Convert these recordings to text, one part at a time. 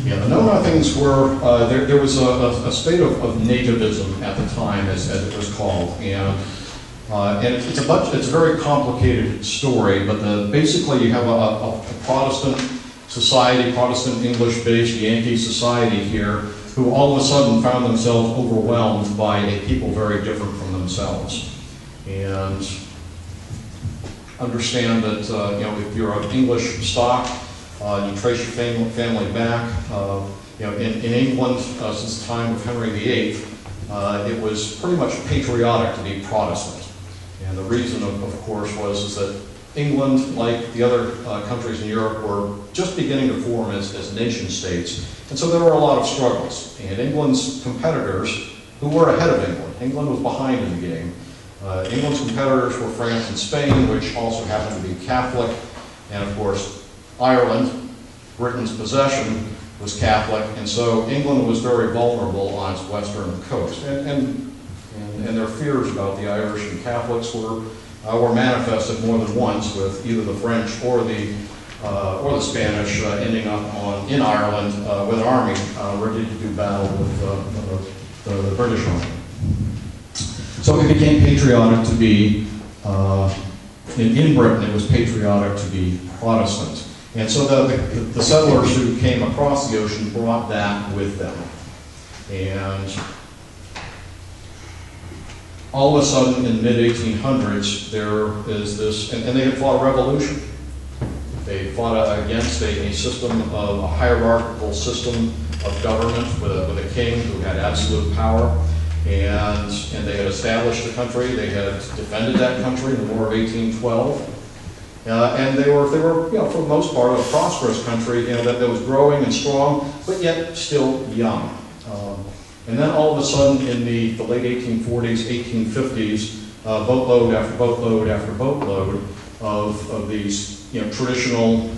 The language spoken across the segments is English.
Yeah, the Know-Nothings were, there was a state of nativism at the time, as it was called, and it's a very complicated story, but basically you have a Protestant society, Protestant English-based Yankee society here, who all of a sudden found themselves overwhelmed by a people very different from themselves. And understand that if you're of English stock, you trace your family back. In England, since the time of Henry VIII, it was pretty much patriotic to be Protestant. And the reason, of course, was that England, like the other countries in Europe, were just beginning to form as nation states. And so there were a lot of struggles. And England's competitors, who were ahead of England, England was behind in the game. England's competitors were France and Spain, which also happened to be Catholic. And of course, Ireland, Britain's possession, was Catholic. And so England was very vulnerable on its western coast. And their fears about the Irish and Catholics were manifested more than once, with either the French or the Spanish ending up in Ireland with an army ready to do battle with the British army. So it became patriotic to be, in Britain it was patriotic to be Protestant. And so the settlers who came across the ocean brought that with them. And all of a sudden, in the mid-1800s, there is this, and they had fought a revolution. They fought against a system of a hierarchical system of government with a king who had absolute power, and they had established the country. They had defended that country in the War of 1812, and they were for the most part a prosperous country that was growing and strong, but yet still young. And then all of a sudden, in the late 1840s, 1850s, boatload after boatload after boatload of these traditional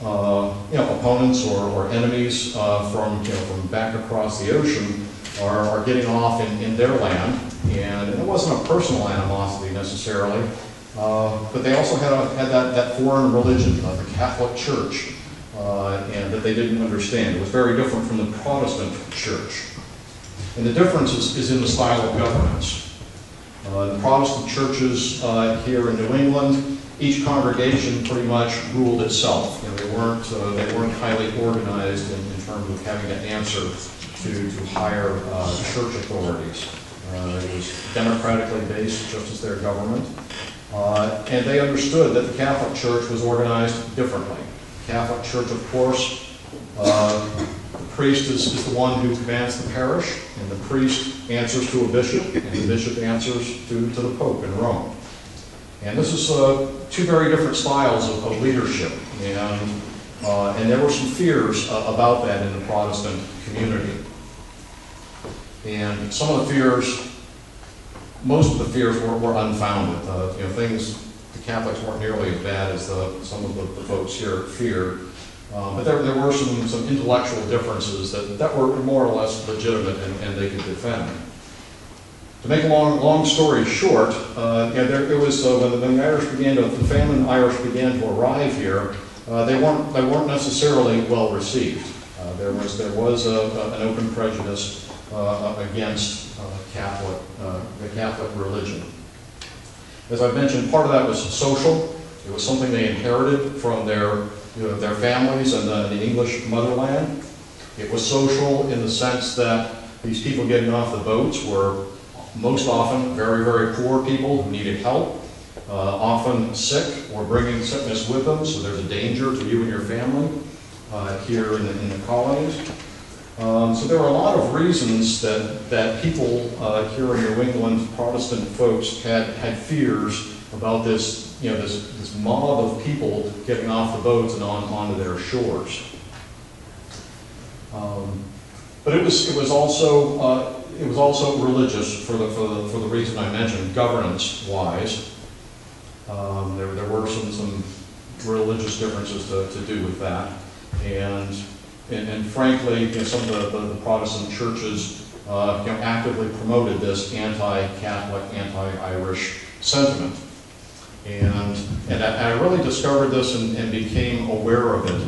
opponents or enemies from back across the ocean are getting off in their land. And it wasn't a personal animosity necessarily, but they also had that foreign religion, the Catholic Church, and that they didn't understand. It was very different from the Protestant Church. And the difference is in the style of governance. The Protestant churches here in New England, each congregation pretty much ruled itself. They weren't highly organized in terms of having to answer to higher church authorities. It was democratically based, just as their government. And they understood that the Catholic Church was organized differently. The Catholic Church, of course, the priest is the one who commands the parish, and the priest answers to a bishop, and the bishop answers to the Pope in Rome. And this is two very different styles of leadership, and there were some fears about that in the Protestant community. And some of the fears, most of the fears were unfounded. The Catholics weren't nearly as bad as some of the folks here feared. But there were some intellectual differences that were more or less legitimate and they could defend. To make a long story short, it was when the Irish the famine Irish began to arrive here, they weren't necessarily well received. There was an open prejudice against the Catholic religion. As I mentioned, part of that was social. It was something they inherited from their families and the English motherland. It was social in the sense that these people getting off the boats were most often very, very poor people who needed help, often sick or bringing sickness with them, so there's a danger to you and your family here in the colonies. So there were a lot of reasons that people here in New England, Protestant folks, had fears about this mob of people getting off the boats and onto their shores. But it was also religious for the reason I mentioned, governance-wise. There were some religious differences to do with that, and frankly, some of the Protestant churches actively promoted this anti-Catholic, anti-Irish sentiment. And I really discovered this and became aware of it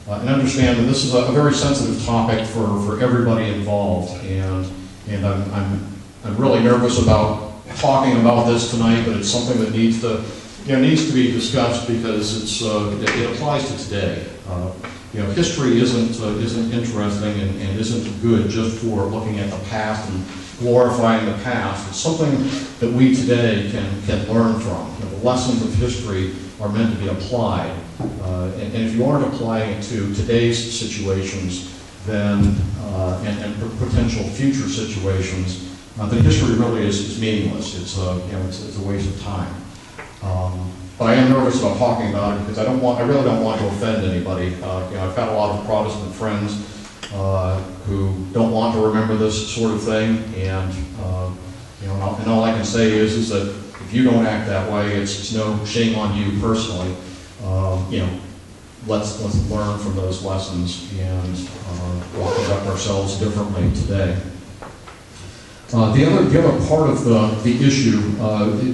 and understand that this is a very sensitive topic for everybody involved, and I'm really nervous about talking about this tonight, but it's something that needs to be discussed because it applies to today. History isn't interesting and isn't good just for looking at the past and glorifying the past. It's something that we today can learn from. The lessons of history are meant to be applied, and if you aren't applying it to today's situations, then and potential future situations, then history really is meaningless. It's a waste of time. But I am nervous about talking about it because I really don't want to offend anybody. I've got a lot of Protestant friends who don't want to remember this sort of thing, and all I can say is that if you don't act that way, it's no shame on you personally. Let's learn from those lessons and we'll conduct ourselves differently today. The other part of the issue,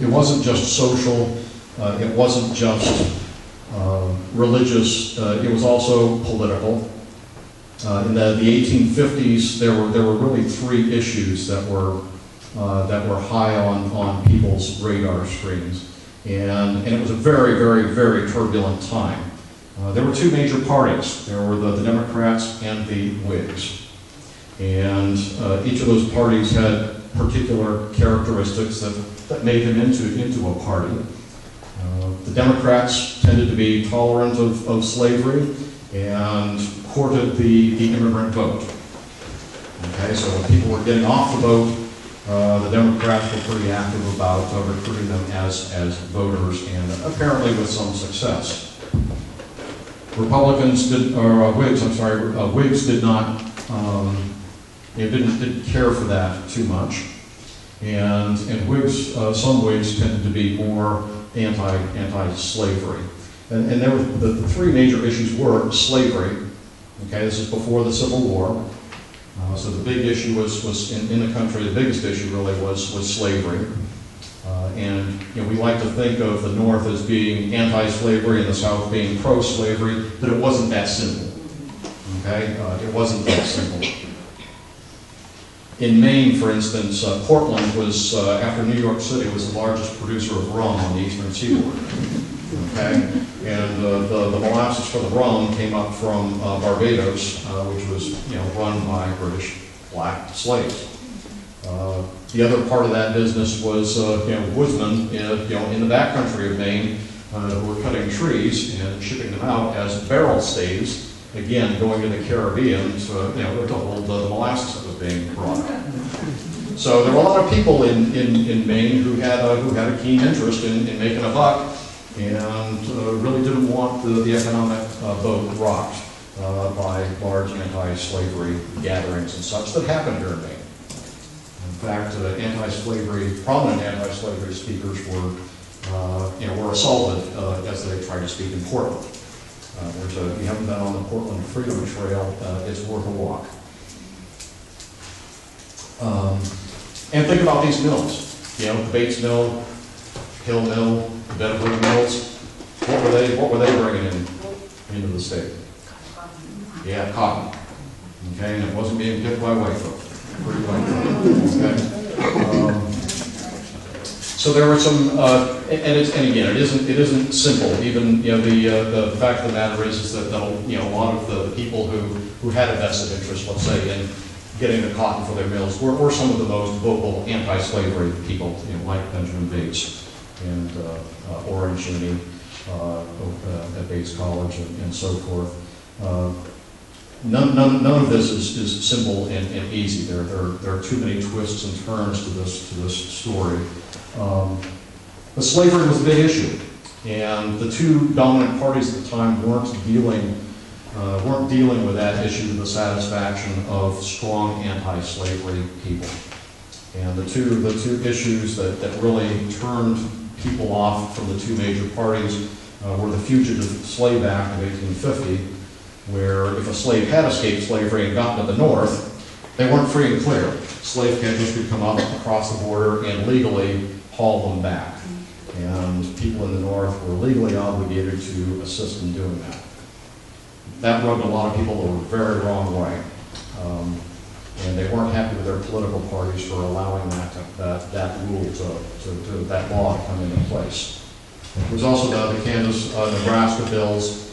it wasn't just social. It wasn't just religious, it was also political. In the 1850s, there were really three issues that were high on people's radar screens, and it was a very, very, very turbulent time. There were two major parties. There were the Democrats and the Whigs, and each of those parties had particular characteristics that made them into a party. The Democrats tended to be tolerant of slavery and courted the immigrant vote. Okay, so when people were getting off the boat, the Democrats were pretty active about recruiting them as voters, and apparently with some success. Whigs did not, didn't care for that too much, and some Whigs tended to be more anti-slavery. And there were, the three major issues were slavery. Okay, this is before the Civil War. So the big issue was in the country, the biggest issue really was slavery. And we like to think of the North as being anti-slavery and the South being pro-slavery, but it wasn't that simple. Okay, it wasn't that simple. In Maine, for instance, Portland was, after New York City, was the largest producer of rum on the eastern seaboard. Okay, and the molasses for the rum came up from Barbados, which was run by British black slaves. The other part of that business was woodsmen in the backcountry of Maine who were cutting trees and shipping them out as barrel staves. Again, going to the Caribbean to hold the molasses that was being brought up. So there were a lot of people in Maine who had a keen interest in making a buck and really didn't want the economic boat rocked by large anti-slavery gatherings and such that happened here in Maine. In fact, prominent anti-slavery speakers were assaulted as they tried to speak in Portland. If you haven't been on the Portland Freedom Trail, it's worth a walk. And think about these mills. The Bates Mill, Hill Mill, the Bedford Mills. What were they bringing into the state? Yeah, cotton. Okay, and it wasn't being picked by white folk. Pretty white folk. Okay. So there were some, and again, it isn't simple. Even the fact of the matter is that a lot of the people who had a vested interest, let's say, in getting the cotton for their mills were some of the most vocal anti-slavery people, like Benjamin Bates and Orrin Cheney at Bates College and so forth. None of this is simple and easy. There are too many twists and turns to this story. But slavery was a big issue, and the two dominant parties at the time weren't dealing with that issue to the satisfaction of strong anti-slavery people. And the two issues that really turned people off from the two major parties were the Fugitive Slave Act of 1850, where if a slave had escaped slavery and gotten to the North, they weren't free and clear. Slave catchers could come up across the border and legally haul them back. And people in the North were legally obligated to assist in doing that. that rubbed a lot of people the very wrong way. And they weren't happy with their political parties for allowing that rule that law to come into place. There was also the Kansas, Nebraska bills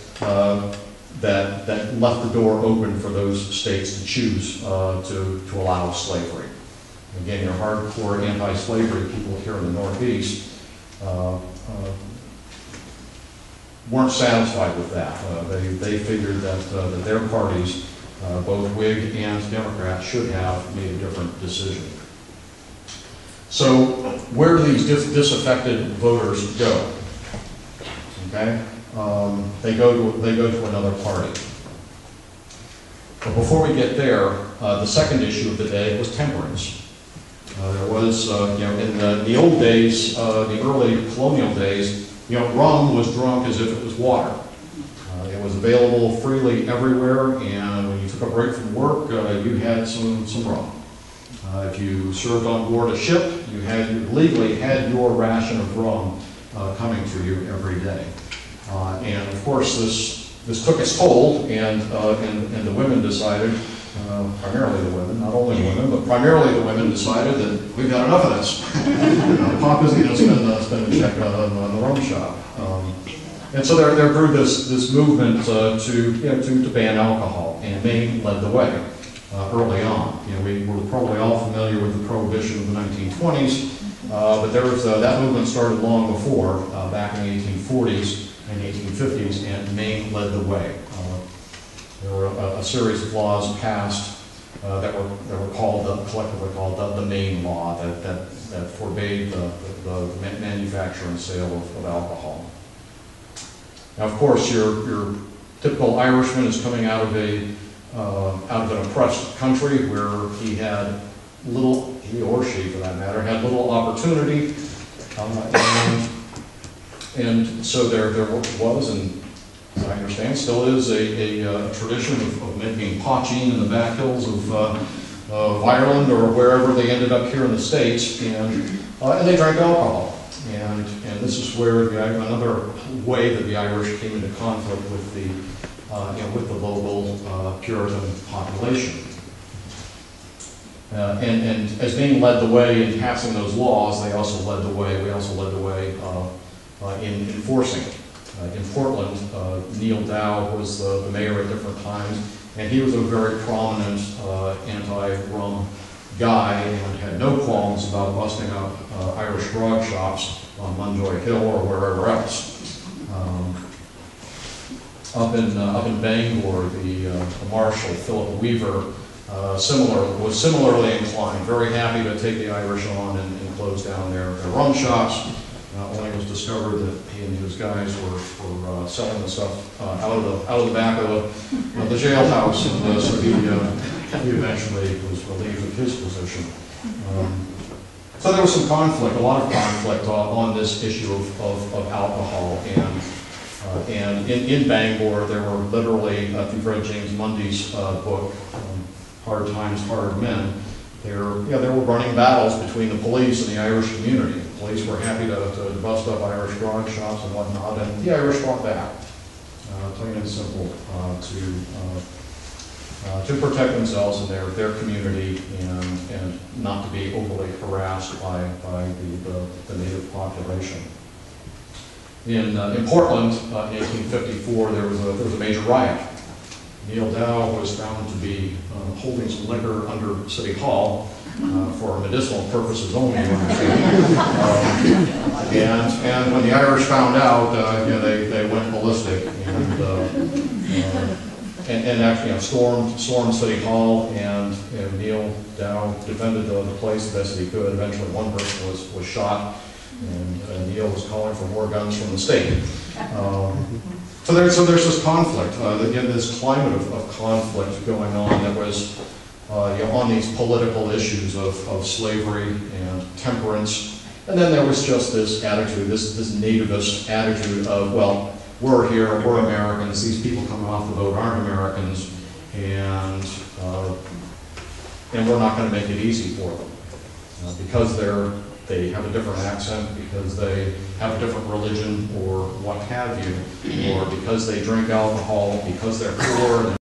that left the door open for those states to choose to allow slavery. Again, your hardcore anti-slavery people here in the Northeast weren't satisfied with that. They figured that their parties, both Whig and Democrat, should have made a different decision. So where do these disaffected voters go? Okay, they go to another party. But before we get there, the second issue of the day was temperance. There was, in the old days, the early colonial days, rum was drunk as if it was water. It was available freely everywhere, and when you took a break from work, you had some rum. If you served on board a ship, you legally had your ration of rum coming to you every day. And of course, this took its toll, and the women decided, primarily the women, not only the women, but primarily the women decided that we've got enough of this. Pop isn't going to spend a check on the rum shop. And so there grew this movement to ban alcohol, and Maine led the way early on. We're probably all familiar with the Prohibition of the 1920s, but there was that movement started long before, back in the 1840s and 1850s, and Maine led the way. There were a series of laws passed that were collectively called the Maine Law that forbade the manufacture and sale of alcohol. Now, of course, your typical Irishman is coming out of an oppressed country where he or she for that matter, had little opportunity, and so there was, and as I understand, still is a tradition of making poaching in the back hills of Ireland or wherever they ended up here in the States, and they drank alcohol. And this is where another way that the Irish came into conflict with the local Puritan population. And as Maine led the way in passing those laws, we also led the way in enforcing it. In Portland, Neil Dow was the mayor at different times, and he was a very prominent anti-rum guy and had no qualms about busting up Irish grog shops on Munjoy Hill or wherever else. Up in Bangor, the Marshal, Philip Weaver, was similarly inclined, very happy to take the Irish on and close down their rum shops. When it was discovered that he and his guys were selling the stuff out of the back of the jailhouse, and so he eventually was relieved of his position. So there was some conflict, a lot of conflict on this issue of alcohol, and in Bangor there were literally, if you've read James Mundy's book, Hard Times, Hard Men, there were running battles between the police and the Irish community. The police were happy to bust up Irish grog shops and whatnot, and the Irish fought back, plain and simple, to protect themselves and their community and not to be overly harassed by the native population. In Portland, in 1854, there was a major riot. Neil Dow was found to be holding some liquor under City Hall for medicinal purposes only. And when the Irish found out, they went ballistic and actually stormed City Hall, and Neil Dow defended the place the best he could. Eventually, one person was shot, and Neil was calling for more guns from the state. So there's this conflict, again, this climate of conflict going on that was on these political issues of slavery and temperance. And then there was just this attitude, this nativist attitude of, well, we're here, we're Americans, these people coming off the boat aren't Americans, and we're not going to make it easy for them. Because they're they have a different accent, because they have a different religion or what have you, or because they drink alcohol, because they're poor,